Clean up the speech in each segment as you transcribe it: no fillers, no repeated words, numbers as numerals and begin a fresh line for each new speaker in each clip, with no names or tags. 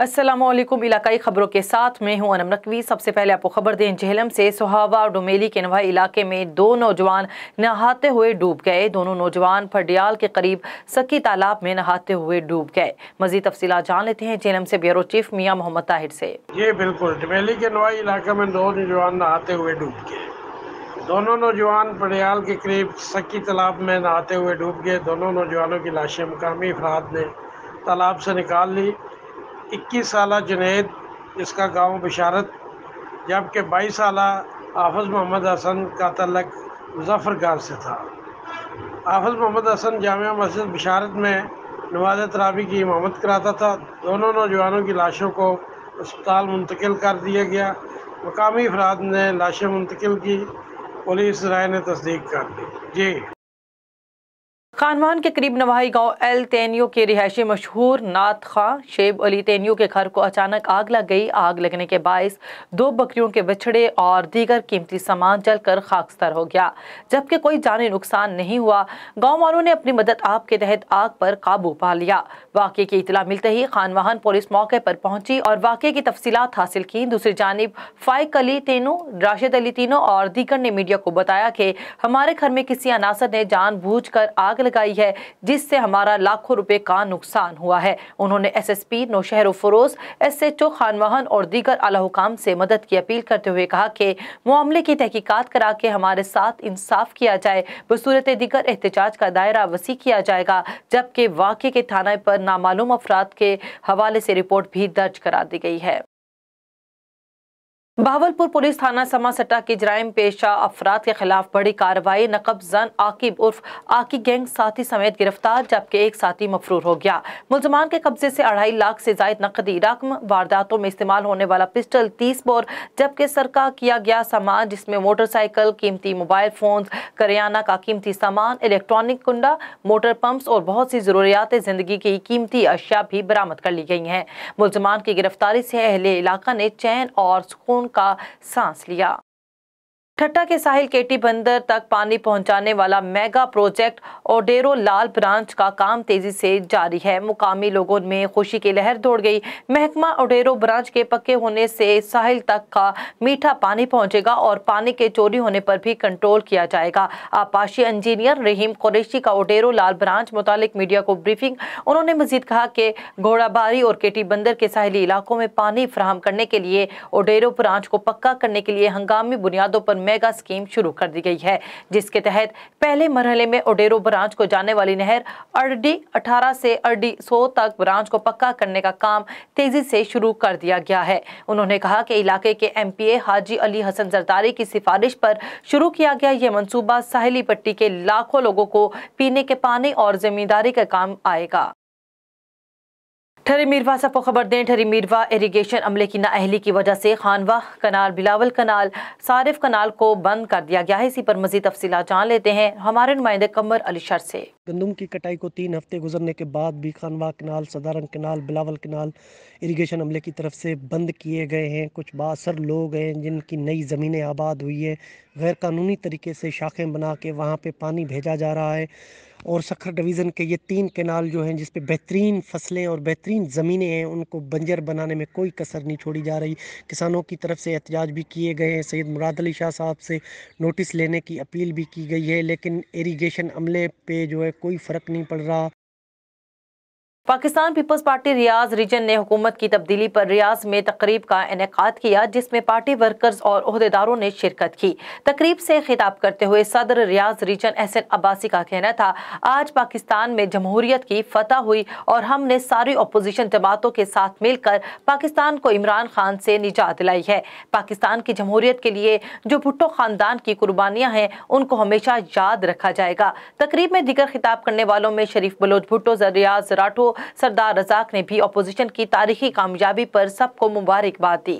अस्सलामुअलैकुम। इलाकाई खबरों के साथ मैं हूं अनम नकवी। सबसे पहले आपको खबर दें, झेलम से सोहावा और डोमेली के नवाई इलाके में दो नौजवान नहाते हुए डूब गए। दोनों नौजवान फडियाल के करीब सकी तालाब में नहाते हुए डूब गए। मजीद तफसीलात जान लेते हैं झेलम से ब्यूरो चीफ मियां मोहम्मद ताहिर से।
जी बिल्कुल, डोमेली के नवाई इलाके में दो नौजवान नहाते हुए डूब गए। दोनों नौजवान फडियाल के करीब सकी तालाब में नहाते हुए डूब गए। दोनों नौजवानों की लाशें मुकामी अफराद ने तालाब से निकाल ली। 21 साला जुनैद, जिसका गांव बिशारत, जबकि 22 साला हाफिज मोहम्मद हसन का तल्लक मुजफ्फरगढ़ से था। हाफिज मोहम्मद हसन जामिया मस्जिद बिशारत में नमाज तरावी की इमामत कराता था। दोनों नौजवानों की लाशों को अस्पताल मुंतकिल कर दिया गया। मकामी अफराद ने लाशें मुंतकिल की। पुलिस राय ने तस्दीक कर दी। जी
खानवान के करीब नवाही गांव एल तैनियो के रिहायशी मशहूर नात खां शेब अली तैनियो के घर को अचानक आग लग गई। आग लगने के बायस दो बकरियों के बछड़े और दीगर कीमती सामान जलकर खाकस्तर हो गया, जबकि कोई जानी नुकसान नहीं हुआ। गांव वालों ने अपनी मदद आप के तहत आग पर काबू पा लिया। वाक़े की इतला मिलते ही खानवान पुलिस मौके पर पहुंची और वाक़े की तफसीलात हासिल की। दूसरी जानिब फाइक अली तीनों, राशिद अली तीनों और दीगर ने मीडिया को बताया कि हमारे घर में किसी अनासर ने जानबूझकर आग लगाई है, जिससे हमारा लाखों रुपए का नुकसान हुआ है। उन्होंने एसएसपी नौशहर फरोज, एसएचओ खानवाहन और दीगर आला हुकाम से मदद की अपील करते हुए कहा कि मामले की तहकीकात करा के हमारे साथ इंसाफ किया जाए। बसूरत दीगर एहतजाज का दायरा वसी किया जाएगा, जबकि वाक़े के थाना पर नामालूम अफराद के हवाले से रिपोर्ट भी दर्ज करा दी गई है। बहावलपुर पुलिस थाना समासट्टा के जराइम पेशा अफराद के खिलाफ बड़ी कार्रवाई। नकब जन आकिब उर्फ आकी गैंग साथी समेत गिरफ्तार, जबकि एक साथी मफरूर हो गया। मुलजमान के कब्जे से 2.5 लाख से जायद नकदी रकम, वारदातों में इस्तेमाल होने वाला पिस्टल 30 बोर, जबकि सरका किया गया सामान जिसमें मोटरसाइकिल, कीमती मोबाइल फोन, करियाना का कीमती सामान, इलेक्ट्रॉनिक कुंडा, मोटर पंप्स और बहुत सी जरूरियात जिंदगी की कीमती अशिया भी बरामद कर ली गई हैं। मुलजमान की गिरफ्तारी से अहले इलाका ने चैन और सुकून का सांस लिया। ठट्टा के साहिल केटी बंदर तक पानी पहुंचाने वाला मेगा प्रोजेक्ट ओडेरो लाल ब्रांच का काम तेजी से जारी है। मुकामी लोगों में खुशी की लहर दौड़ गई। महकमा ओडेरो ब्रांच के पक्के होने से साहिल तक का मीठा पानी पहुंचेगा और पानी के चोरी होने पर भी कंट्रोल किया जाएगा। आपाशी इंजीनियर रहीम कुरैशी का ओडेरो लाल ब्रांच मुतालिक मीडिया को ब्रीफिंग। उन्होंने मजीद कहा कि घोड़ाबारी और केटी बंदर के साहिली इलाकों में पानी फराहम करने के लिए ओडेरो ब्रांच को पक्का करने के लिए हंगामी बुनियादों पर मेगा स्कीम शुरू कर दी गई है, जिसके तहत पहले मरहले में ओडेरो ब्रांच को जाने वाली नहर अरडी 18 से अरडी 100 तक ब्रांच को पक्का करने का काम तेजी से शुरू कर दिया गया है। उन्होंने कहा कि इलाके के एमपीए हाजी अली हसन जरदारी की सिफारिश पर शुरू किया गया यह मंसूबा साहिली पट्टी के लाखों लोगों को पीने के पानी और जमींदारी का काम आएगा। ठरी मीरवा से आपको खबर दें, ठरी मीरवा इरिगेशन अमले की नाअहली की वजह से खानवा कनाल, बिलावल कनाल, सारिफ कनाल को बंद कर दिया गया है। इसी पर मजीद तफसीलात जान लेते हैं हमारे नुमाइंदे कमर अली शर से।
गंदम की कटाई को 3 हफ्ते गुजरने के बाद भी खानवा कनाल, सदारंग कनाल, बिलावल कनाल इरिगेशन अमले की तरफ से बंद किए गए हैं। कुछ बासर लोग हैं जिनकी नई ज़मीनें आबाद हुई है, गैर कानूनी तरीके से शाखें बना के वहाँ पे पानी भेजा जा रहा है। और सखर डिवीज़न के ये 3 कैनाल जो हैं जिस पे बेहतरीन फसलें और बेहतरीन ज़मीनें हैं, उनको बंजर बनाने में कोई कसर नहीं छोड़ी जा रही। किसानों की तरफ से एहतजाज भी किए गए हैं। सैयद मुराद अली शाह साहब से नोटिस लेने की अपील भी की गई है, लेकिन इरिगेशन अमले पे जो है कोई फ़र्क नहीं पड़ रहा।
पाकिस्तान पीपल्स पार्टी रियाज रीजन ने हुकूमत की तब्दीली पर रियाज में तकरीब का इनेकाद किया, जिसमें पार्टी वर्कर्स और ओहदेदारों ने शिरकत की। तकरीब से खिताब करते हुए सदर रियाज रीजन एहसन अब्बासी का कहना था, आज पाकिस्तान में जमहूरियत की फतह हुई और हमने सारी अपोजिशन जमातों के साथ मिलकर पाकिस्तान को इमरान खान से निजात दिलाई है। पाकिस्तान की जमहूरियत के लिए जो भुट्टो खानदान की कुर्बानियां हैं, उनको हमेशा याद रखा जाएगा। तकरीब में दीगर खिताब करने वालों में शरीफ बलोच भुट्टो, रियाज राठो, सरदार रजाक ने भी अपोजिशन की तारीखी कामयाबी पर सबको मुबारकबाद दी।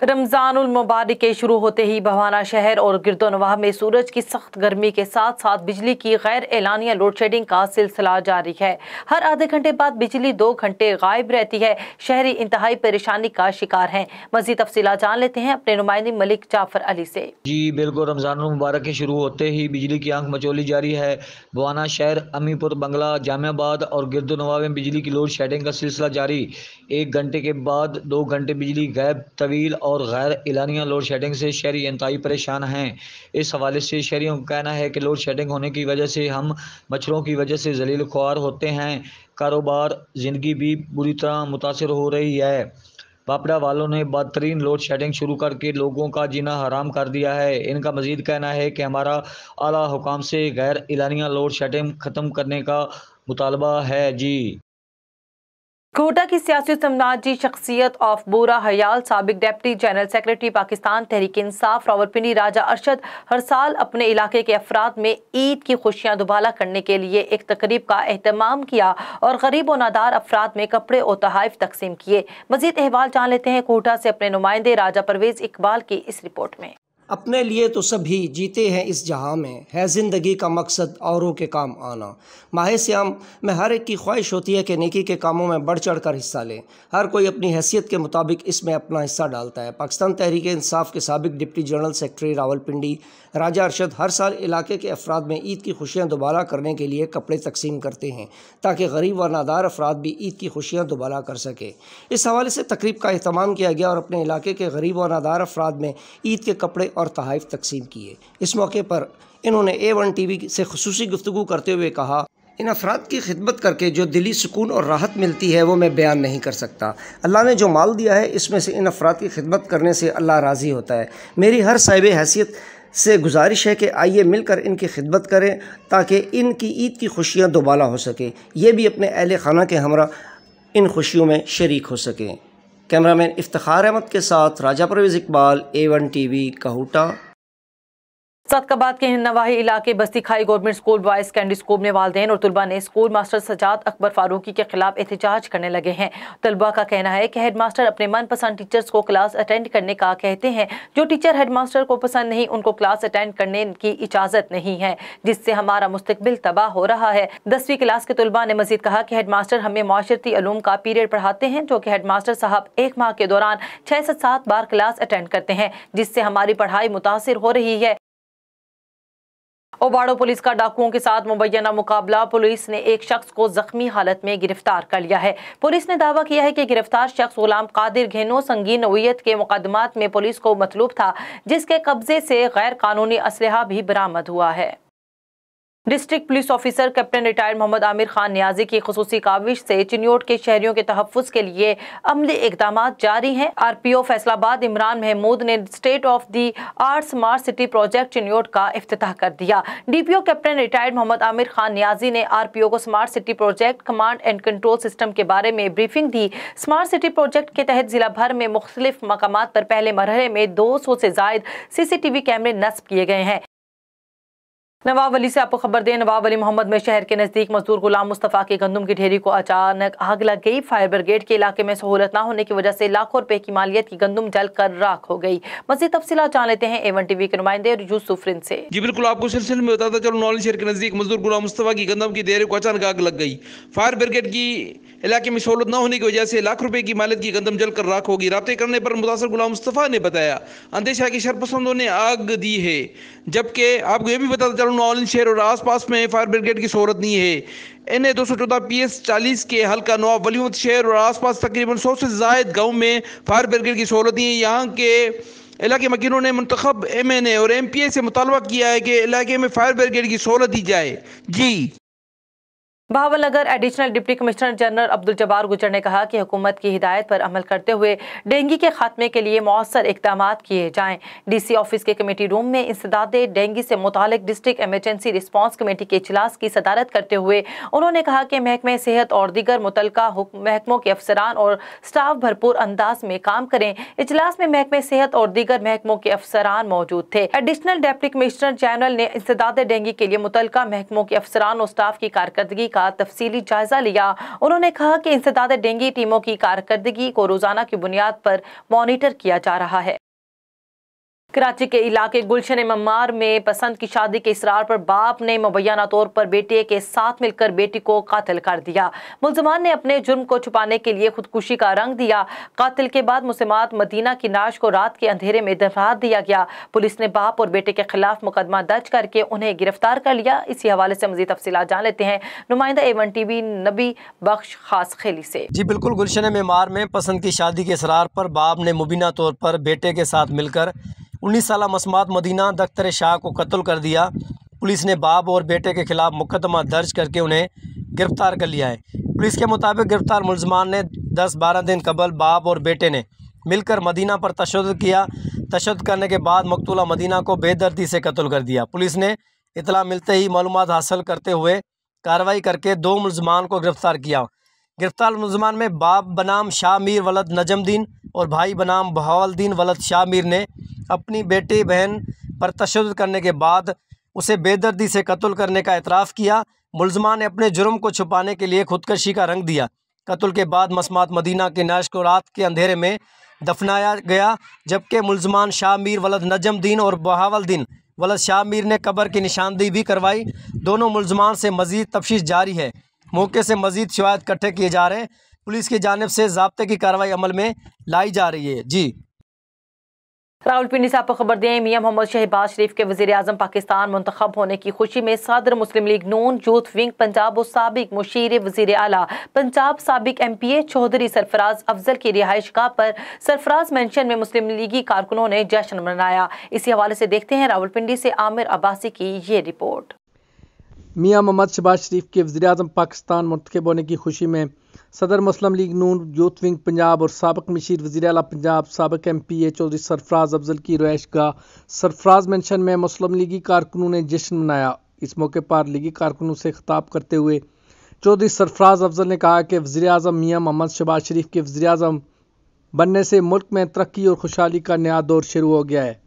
रमजानुल मुबारक के शुरू होते ही बवाना शहर और गिरदोनवाह में सूरज की सख्त गर्मी के साथ साथ बिजली की गैर एलानिया लोड शेडिंग का सिलसिला जारी है। हर आधे घंटे बाद बिजली 2 घंटे गायब रहती है। शहरी इंतहाई परेशानी का शिकार हैं। मज़ीद तफसीलात जान लेते हैं अपने नुमाइंदे मलिक जाफर अली से।
जी बिल्कुल, रमजानुल मुबारक के शुरू होते ही बिजली की आंख मचोली जारी है। बवाना शहर, अमीपुर, बंगला, जामियाबाद और गिरदोनवाह में बिजली की लोड शेडिंग का सिलसिला जारी। 1 घंटे के बाद 2 घंटे बिजली गायब। तवील और गैर एलानिया लोड शेडिंग से शहरी इंतहाई परेशान हैं। इस हवाले से शहरियों का कहना है कि लोड शेडिंग होने की वजह से हम मच्छरों की वजह से जलील ख्वार होते हैं। कारोबार, ज़िंदगी भी बुरी तरह मुतासर हो रही है। पापड़ा वालों ने बदतरीन लोड शेडिंग शुरू करके लोगों का जीना हराम कर दिया है। इनका मजीद कहना है कि हमारा आला हुकाम से गैर एलानिया लोड शेडिंग ख़त्म करने का मुतालबा है। जी
कोटा की सियासी समाजी शख्सियत ऑफ बुरा हयाल साबिक deputy general secretary Pakistan Tehreek Insaf Rawalpindi राजा अरशद हर साल अपने इलाके के अफराद में ईद की खुशियां दुबाला करने के लिए एक तकरीब का एहतमाम किया और गरीब और नादार अफराद में कपड़े और तोहफे तकसीम किए। मजीद अहवाल जान लेते हैं कोटा से अपने नुमाइंदे राजा परवेज इकबाल की इस रिपोर्ट में।
अपने लिए तो सभी जीते हैं इस जहां में, है ज़िंदगी का मकसद औरों के काम आना। माह सियाम में हर एक की ख्वाहिश होती है कि नेकी के कामों में बढ़ चढ़ कर हिस्सा लें। हर कोई अपनी हैसियत के मुताबिक इसमें अपना हिस्सा डालता है। पाकिस्तान तहरीक इंसाफ के साबिक डिप्टी जनरल सेक्रेटरी रावलपिंडी राजा अरशद हर साल इलाके के अफराद में ईद की खुशियाँ दोबारा करने के लिए कपड़े तकसीम करते हैं ताकि गरीब व नादार अफराद भी ईद की खुशियाँ दोबारा कर सके। इस हवाले से तकरीब का अहतमाम किया गया और अपने इलाके के गरीब व नादार अफराद में ईद के कपड़े और तोहफे तकसीम किए। इस मौके पर इन्होंने A1 TV से खुसूसी गुफ्तगू करते हुए कहा, इन अफराद की खिदमत करके जो दिली सुकून और राहत मिलती है वो मैं बयान नहीं कर सकता। अल्लाह ने जो माल दिया है इसमें से इन अफराद की खिदमत करने से अल्लाह राज़ी होता है। मेरी हर साहिब हैसियत से गुजारिश है कि आइए मिलकर इनकी खिदमत करें ताकि इनकी ईद की खुशियाँ दोबारा हो सके, ये भी अपने अहले खाना के हमरा इन खुशियों में शरीक हो सकें। कैमरामैन इफ्तिखार अहमद के साथ राजा परवेज इकबाल, A1 TV, कहूटा।
सदकाबाद के नवाही इलाके बस्ती खाई government school boys secondary school में वालिदैन और तलबा ने स्कूल मास्टर सजाद अकबर फारूकी के खिलाफ एहतजाज करने लगे हैं। तलबा का कहना है कि हेडमास्टर अपने मनपसंद टीचर्स को क्लास अटेंड करने का कहते हैं। जो टीचर हेडमास्टर को पसंद नहीं उनको क्लास अटेंड करने की इजाज़त नहीं है, जिससे हमारा मुस्तकबिल तबाह हो रहा है। 10वीं क्लास के तलबा ने मजीद कहा कि हेडमास्टर हमें माशरती उलूम का पीरियड पढ़ाते हैं, जो कि हेडमास्टर साहब 1 माह के दौरान 6 से 7 बार क्लास अटेंड करते हैं, जिससे हमारी पढ़ाई मुतासिर हो रही है। ओबाड़ो पुलिस का डाकुओं के साथ मुबैना मुकाबला। पुलिस ने एक शख्स को जख्मी हालत में गिरफ्तार कर लिया है। पुलिस ने दावा किया है कि गिरफ्तार शख्स गुलाम कादिर घेनो संगीन नौइयत के मुकदमात में पुलिस को मतलूब था, जिसके कब्जे से गैर कानूनी असलहा भी बरामद हुआ है। District police officer captain retired Mohammad Amir Khan Niazi की खुसूसी काविश से चिन्योट के शहरियों के तहफ़्फ़ुज़ के लिए अमली इक़दामात जारी हैं। RPO फैसलाबाद इमरान महमूद ने state of the art smart city project Chiniot का इफ्तिताह कर दिया। DPO captain retired Mohammad Amir Khan Niazi ने RPO को smart city project command and control system के बारे में ब्रीफिंग दी। स्मार्ट सिटी प्रोजेक्ट के तहत जिला भर में मुख्तलिफ मकामात पर पहले मरहले में 200 से ज़ायद CCTV कैमरे नस्ब किए गए हैं। नवाब वली से आपको खबर दें, नवाब वली मोहम्मद में शहर के नज़दीक मजदूर गुलाम मुस्तफ़ा की गंदम की ढेरी को अचानक आग लग गई। फायर ब्रिगेड के इलाके में सहूलत न होने की वजह से लाखों रुपए की मालियत की गंदम जलकर राख हो गई। मज़ीद तफसीलात जान लेते हैं A1 TV के नुमाइंदे यूसुफ रिंद से।
जी बिल्कुल, आपको सिलसिले में बताता चलो, नौली शहर के नज़दीक मजदूर गुलाम मुस्तफ़ा की गंदम की ढेरी को अचानक आग लग गई। फायर ब्रिगेड की इलाके में सहूलत न होने की वजह से लाख रुपए की मालियत की गंदम जलकर राख होगी। राब्ते करने पर मुतासर गुलाम मुस्तफ़ा ने बताया अंदेशा की शरपसंदों ने आग दी है। जबकि आपको यह भी बताता चलो, नौली शहर और आसपास में फायर ब्रिगेड की सहूलत नहीं है। NA 214 PS 40 के हल्का नवाब वलीमत शहर और आसपास तकरीबन 100 से ज़ायद गाँव में फायर ब्रिगेड की सहूलत नहीं है। यहाँ के इलाके मकीनों ने मुंतखब MNA और MPA से मुतालबा किया है कि इलाके में फायर ब्रिगेड की सहूलत दी जाए। जी
Bahawalnagar additional deputy commissioner general Abdul Jabbar Gujjar ने कहा कि हुकूमत की हिदायत पर अमल करते हुए डेंगू के खात्मे के लिए मौसर इक़दामात किए जाएं। DC ऑफिस के कमेटी रूम में इंसदाद डेंगू से मुतालिक डिस्ट्रिक्ट इमरजेंसी रिस्पांस कमेटी के इजलास की सदारत करते हुए उन्होंने कहा कि महकमे सेहत और दीगर मुतल्लिका महकमों के अफसरान और स्टाफ भरपूर अंदाज में काम करें। इजलास में महकमे सेहत और दीगर महकमों के अफसरान मौजूद थे। एडिशनल डिप्टी कमिश्नर जनरल ने इंसदाद डेंगू के लिए मुतल्लिका महकमों के अफसरान और स्टाफ की कारकर्दगी का तफसीली जायजा लिया। उन्होंने कहा कि इंसदाद डेंगू टीमों की कारकर्दगी को रोजाना की बुनियाद पर मॉनिटर किया जा रहा है। कराची के इलाके गुलशन मम्मार में पसंद की शादी के इसरार पर बाप ने मुबैना तौर पर बेटे के साथ मिलकर बेटी को कातिल कर दिया। मुल्ज़िमान ने अपने जुर्म को छुपाने के लिए खुदकुशी का रंग दिया। कातिल के बाद मुस्लिमात मदीना की नाश को रात के अंधेरे में दफना दिया गया। पुलिस ने बाप और बेटे के खिलाफ मुकदमा दर्ज करके उन्हें गिरफ्तार कर लिया। इसी हवाले से मज़ीद तफसीलात जान लेते हैं नुमाइंदा A1 TV नबी बख्श खास खेली से।
जी बिल्कुल, गुलशन मम्मार में पसंद की शादी के इसरार पर बाप ने मुबीना तौर पर बेटे के साथ मिलकर 19 साला मस्मात मदीना दख्तर शाह को कत्ल कर दिया। पुलिस ने बाप और बेटे के खिलाफ मुकदमा दर्ज करके उन्हें गिरफ्तार कर लिया है। पुलिस के मुताबिक गिरफ्तार मुल्ज़िमान ने 10-12 दिन कबल बाप और बेटे ने मिलकर मदीना पर तशद्दुद किया। तशद्दुद करने के बाद मकतूला मदीना को बेदर्दी से कत्ल कर दिया। पुलिस ने इतला मिलते ही मालूमात हासिल करते हुए कार्रवाई करके 2 मुल्ज़िमान को गिरफ्तार किया। गिरफ्तार मुल्ज़िमान में बाप बनाम शाह मीर वलद नजमुद्दीन और भाई बनाम बहावलदीन वलद शाह मीर ने अपनी बेटी बहन पर तशद्दुद करने के बाद उसे बेदर्दी से कत्ल करने का एतराफ़ किया। मुल्ज़िमान ने अपने जुर्म को छुपाने के लिए खुदकशी का रंग दिया। कत्ल के बाद मस्मात मदीना के नाश को रात के अंधेरे में दफनाया गया, जबकि मुल्ज़िमान शाह मीर वलद नजमुद्दीन और बहावलदीन वलद शाह मीर ने कब्र की निशानदेही भी करवाई। दोनों मुल्ज़िमान से मज़ीद तफ्तीश जारी है। मौके से मज़ीद शवाहिद इकट्ठे किए जा रहे हैं। पुलिस की जानिब से ज़ाब्ते की कार्रवाई अमल में लाई जा रही है। जी
रावलपिंडी से आपको खबर दें, मियां मोहम्मद शहबाज शरीफ के वज़ीर आज़म पाकिस्तान मुंतखब होने की खुशी में सदर मुस्लिम लीग नून यूथ विंग पंजाब और साबिक मुशीर वज़ीर आला पंजाब साबिक MPA चौधरी सरफराज अफजल की रिहाइश गाह पर सरफराज मेंशन में मुस्लिम लीगी कारकुनों ने जश्न मनाया। इसी हवाले से देखते हैं रावलपिंडी से आमिर अब्बासी की ये रिपोर्ट।
मियां मोहम्मद शहबाज शरीफ के वज़ीर आज़म पाकिस्तान मुंतखब होने की खुशी में सदर मुस्लिम लीग नून यूथ विंग पंजाब और साबिक मशीर वज़ीर आला पंजाब साबिक MPA चौधरी सरफराज अफजल की रिहाइश गाह सरफराज मेंशन में मुस्लिम लीगी कारकुनों ने जश्न मनाया। इस मौके पर लीगी कारकुनों से खिताब करते हुए चौधरी सरफराज अफजल ने कहा कि वज़ीर आज़म मियां मोहम्मद शहबाज शरीफ के वज़ीर आज़म बनने से मुल्क में तरक्की और खुशहाली का नया दौर शुरू हो गया है।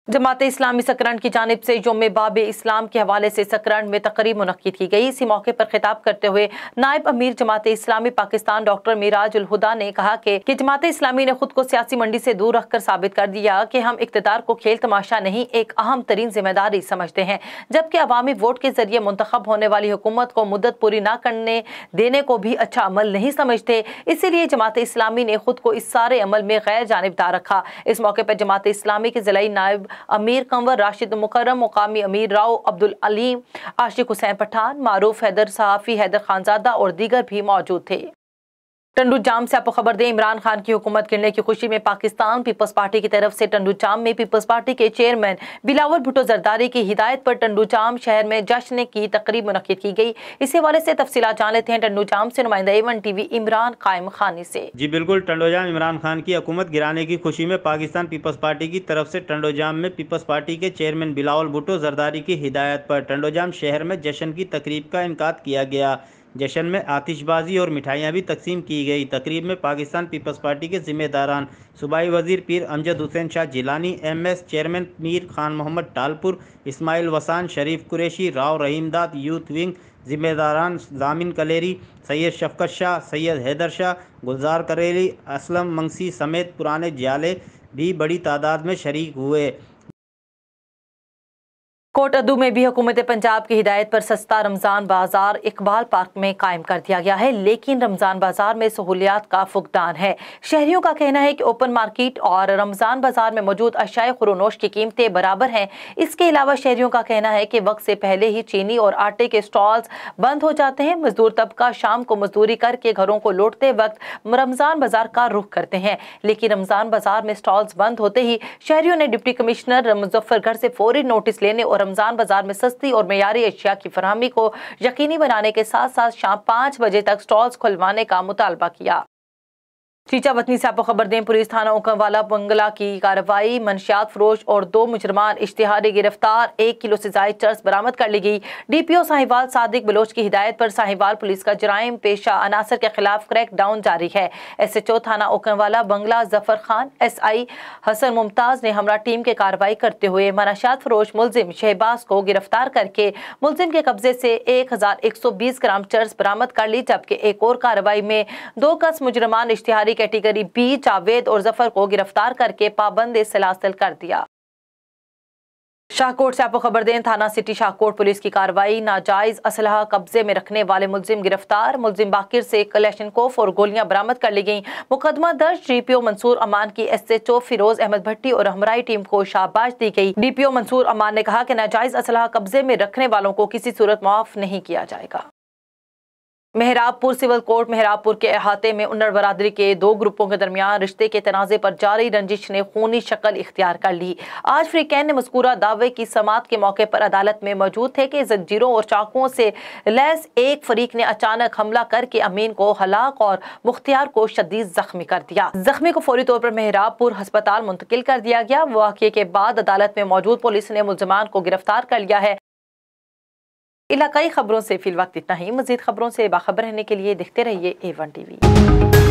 जमात इस्लामी सकरंड की जानिब से यौम बाब इस्लाम के हवाले से सकरंड में तकरीब मुनक्किद की गई। इसी मौके पर खिताब करते हुए नायब अमीर जमात इस्लामी पाकिस्तान डॉक्टर मिराज उल हुदा ने कहा कि जमात इस्लामी ने खुद को सियासी मंडी से दूर रखकर साबित कर दिया कि हम इक़्तिदार को खेल तमाशा नहीं एक अहम तरीन जिम्मेदारी समझते हैं, जबकि अवामी वोट के जरिए मुंतखब होने वाली हुकूमत को मुद्दत पूरी न करने देने को भी अच्छा अमल नहीं समझते। इसीलिए जमात इस्लामी ने खुद को इस सारे अमल में गैर जानिबदार रखा। इस मौके पर जमात इस्लामी के ज़िलाई नायब अमीर कंवर राशिद मुकर्रम, मुकामी अमीर राव अब्दुल अलीम, आशिक हुसैन पठान, मारूफ हैदर, सहाफ़ी हैदर खानजादा और दीगर भी मौजूद थे। टंडू जाम से आपको खबर दें, इमरान खान की हुकूमत गिरने की खुशी में पाकिस्तान पीपल्स पार्टी की तरफ से टंडू जाम में पीपल्स पार्टी के चेयरमैन बिलावल भुट्टो जरदारी की हिदायत पर टंडू जाम शहर में जश्न की तकरीब मुनक्किद की गई। इस हवाले से तफसीलात जान लेते हैं टंडू जाम से नुमाइंदा A1 TV इमरान कायम खानी से।
जी बिल्कुल, टंडोजाम इमरान खान की हुकूमत गिराने की खुशी में पाकिस्तान पीपल्स पार्टी की तरफ से टंडोजाम में पीपल्स पार्टी के चेयरमैन बिलावल भुट्टो जरदारी की हिदायत पर टंडोजाम शहर में जश्न की तकरीब का इनकाद किया गया। जश्न में आतिशबाजी और मिठाइयाँ भी तकसीम की गई। तकरीब में पाकिस्तान पीपल्स पार्टी के जिम्मेदारान सूबाई वज़ीर पीर अमजद हुसैन शाह जिलानी, MS चेयरमैन मीर खान मोहम्मद टालपुर, इस्माइल वसान, शरीफ कुरैशी, राव रहीमदाद, यूथ विंग जिम्मेदारान जामिन कलेरी, सैयद शफकत शाह, सैयद हैदर शाह, गुलजार करेली, असलम मंगसी समेत पुराने जियाले भी बड़ी तादाद में शरीक हुए।
कोट अदू में भी हुकूमत पंजाब की हिदायत पर सस्ता रमज़ान बाजार इकबाल पार्क में कायम कर दिया गया है, लेकिन रमज़ान बाजार में सहूलियात का फुकदान है। शहरियों का कहना है कि ओपन मार्केट और रमज़ान बाजार में मौजूद अशाए खुरोनोश की कीमतें बराबर हैं। इसके अलावा शहरियों का कहना है कि वक्त से पहले ही चीनी और आटे के स्टॉल्स बंद हो जाते हैं। मजदूर तबका शाम को मजदूरी करके घरों को लौटते वक्त रमज़ान बाजार का रुख करते हैं, लेकिन रमज़ान बाजार में स्टॉल्स बंद होते ही शहरियों ने डिप्टी कमिश्नर मुजफ्फरगढ़ से फौरी नोटिस लेने और रमजान बाजार में सस्ती और मेयारी अशिया की फराहमी को यकीनी बनाने के साथ साथ शाम 5 बजे तक स्टॉल्स खुलवाने का मुतालबा किया। चीचा वतनी से आपको खबर दें, पुलिस थाना ओकमवाला बंगला की कार्रवाई, मंशियात फरोश और 2 मुजरमान इश्तिहारी गिरफ्तार, 1 किलो से जायद चर्स बरामद कर ली गई। डीपीओ साहिवाल सादिक बलोच की हिदायत पर साहिवाल पुलिस का जराइम पेशा अनासर के खिलाफ क्रैक डाउन जारी है। SHO थाना ओकमवाला बंगला जफर खान, SI हसन मुमताज ने हमरा टीम के कार्रवाई करते हुए मंशियात फरोश मुलजिम शहबाज को गिरफ्तार करके मुलजिम के कब्जे से 1120 ग्राम चर्स बरामद कर ली, जबकि एक और कार्रवाई में 2 कस मुजरमान इश्तिहारी कैटेगरी B जावेद और जफर को गिरफ्तार करके पाबंद सलासिल कर दिया। शाहकोट से आपको खबर दें, थाना सिटी शाहकोट पुलिस की कार्रवाई, नाजायज असलहा कब्जे में रखने वाले मुलजिम गिरफ्तार, मुलजिम बाकिर से कलेशनकोफ और गोलियां बरामद कर ली गई। मुकदमा दर्ज, डीपीओ मंसूर अमान की SHO फिरोज अहमद भट्टी और हमराई टीम को शाबाश दी गई। डीपीओ मंसूर अमान ने कहा कि नाजायज असलहा कब्जे में रखने वालों को किसी सूरत माफ नहीं किया जाएगा। मेहराबपुर सिविल कोर्ट मेहराबपुर के अहाते में उन्नड़ बरादरी के 2 ग्रुपों के दरमियान रिश्ते के तनाज़े पर जारी रंजिश ने खूनी शक्ल इख्तियार कर ली। आज फ्रीकैन ने मज़कूरा दावे की समाअत के मौके पर अदालत में मौजूद थे कि जंजीरों और चाकुओं से लैस एक फरीक ने अचानक हमला करके अमीन को हलाक और मुख्तियार को शदीद जख्मी कर दिया। जख्मी को फौरी तौर पर मेहराबपुर अस्पताल मुंतकिल कर दिया गया। वाक़ये के बाद अदालत में मौजूद पुलिस ने मुलजमान को गिरफ्तार कर लिया है। इलाकाई खबरों से फिल वक्त इतना ही। मजीद खबरों से बाखबर रहने के लिए देखते रहिए A1 TV।